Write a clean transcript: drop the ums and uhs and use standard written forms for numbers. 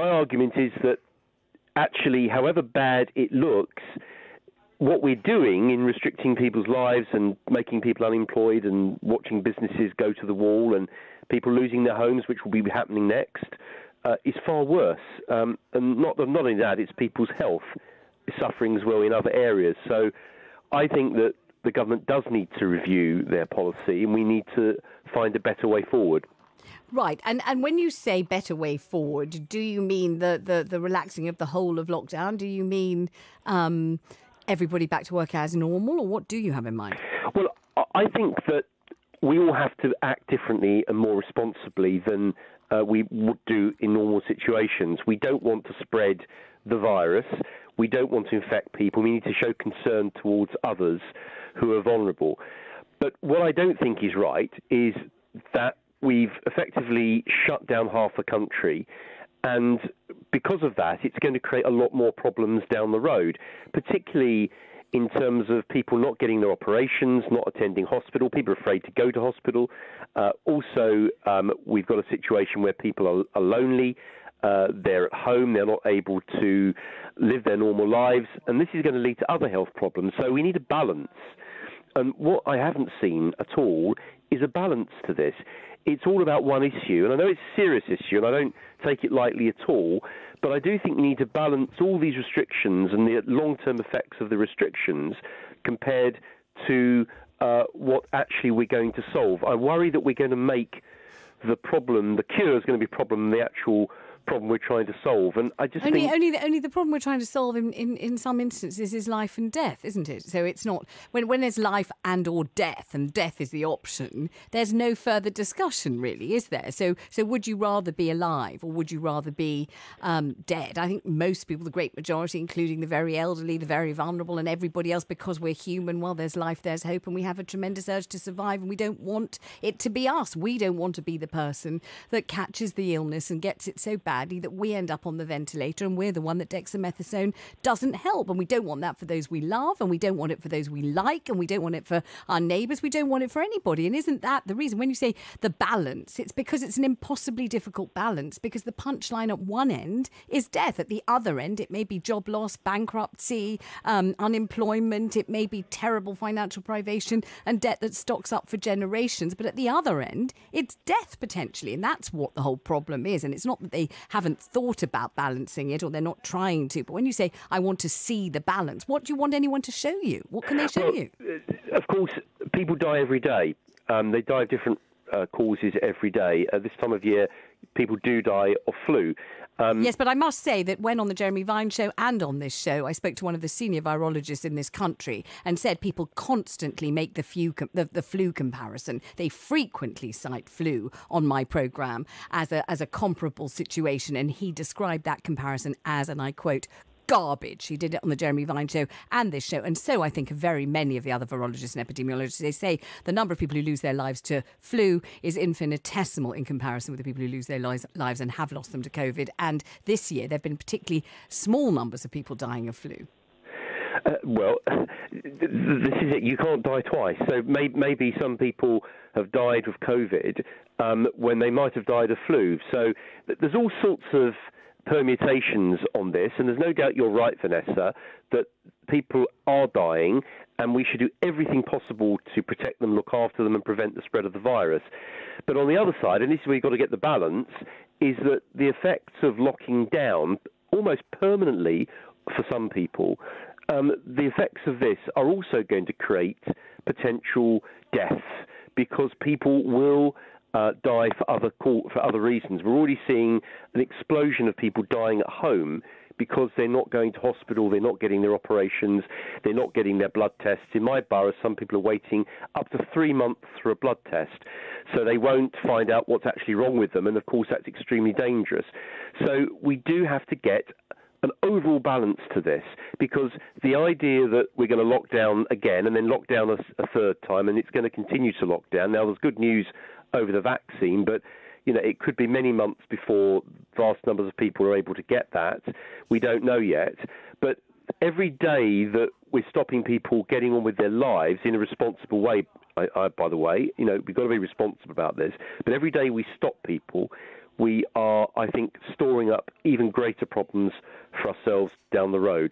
my argument is that actually, however bad it looks, what we're doing in restricting people's lives and making people unemployed and watching businesses go to the wall and people losing their homes, which will be happening next, is far worse. And not only that, it's people's health is suffering as well in other areas. So I think that the government does need to review their policy, and we need to find a better way forward. Right. And when you say better way forward, do you mean the relaxing of the whole of lockdown? Do you mean everybody back to work as normal, or what do you have in mind? Well, I think that we all have to act differently and more responsibly than we would do in normal situations. We don't want to spread the virus. We don't want to infect people. We need to show concern towards others who are vulnerable. But what I don't think is right is that we've effectively shut down half the country, and because of that, it's going to create a lot more problems down the road, particularly in terms of people not getting their operations, not attending hospital. People are afraid to go to hospital. Also, we've got a situation where people are lonely. They're at home. They're not able to live their normal lives. And this is going to lead to other health problems. So we need a balance. And what I haven't seen at all is a balance to this. It's all about one issue. And I know it's a serious issue, and I don't take it lightly at all. But I do think we need to balance all these restrictions and the long-term effects of the restrictions compared to what actually we're going to solve. I worry that we're going to make the cure is going to be a problem, the actual problem we're trying to solve. And I just think only the problem we're trying to solve in some instances is life and death, isn't it? So it's not when there's life and or death, and death is the option, there's no further discussion really, is there? So would you rather be alive or would you rather be dead? I think most people, the great majority, including the very elderly, the very vulnerable and everybody else, because we're human, well, there's life, there's hope, and we have a tremendous urge to survive, and we don't want it to be us. We don't want to be the person that catches the illness and gets it so badly that we end up on the ventilator, and we're the one that dexamethasone doesn't help. And we don't want that for those we love, and we don't want it for those we like, and we don't want it for our neighbours. We don't want it for anybody. And isn't that the reason when you say the balance? It's because it's an impossibly difficult balance, because the punchline at one end is death. At the other end, it may be job loss, bankruptcy, unemployment. It may be terrible financial privation and debt that stocks up for generations. But at the other end, it's death potentially. And that's what the whole problem is. And it's not that they haven't thought about balancing it or they're not trying to. But when you say, I want to see the balance, what do you want anyone to show you? What can they show you? Of course, people die every day. They die of different causes every day. This time of year, people do die of flu. Yes, but I must say that when on the Jeremy Vine show and on this show, I spoke to one of the senior virologists in this country and said people constantly make the flu comparison. They frequently cite flu on my programme as a comparable situation, and he described that comparison as, and I quote, garbage. He did it on the Jeremy Vine show and this show. And so I think very many of the other virologists and epidemiologists, they say the number of people who lose their lives to flu is infinitesimal in comparison with the people who lose their lives and have lost them to COVID. And this year, there have been particularly small numbers of people dying of flu. Well, this is it. You can't die twice. So maybe some people have died of COVID when they might have died of flu. So there's all sorts of permutations on this, and there's no doubt you're right, Vanessa, that people are dying, and we should do everything possible to protect them, look after them, and prevent the spread of the virus. But on the other side, and this is where you've got to get the balance, is that the effects of locking down almost permanently for some people, the effects of this are also going to create potential deaths, because people will die for other reasons. We're already seeing an explosion of people dying at home because they're not going to hospital, they're not getting their operations, they're not getting their blood tests. In my borough, some people are waiting up to 3 months for a blood test, so they won't find out what's actually wrong with them, and of course that's extremely dangerous. So we do have to get an overall balance to this, because the idea that we're going to lock down again and then lock down a third time, and it's going to continue to lock down. Now, there's good news over the vaccine, but it could be many months before vast numbers of people are able to get that. We don't know yet. But every day that we're stopping people getting on with their lives in a responsible way, by the way, we've got to be responsible about this, but every day we stop people, we are, I think, storing up even greater problems for ourselves down the road.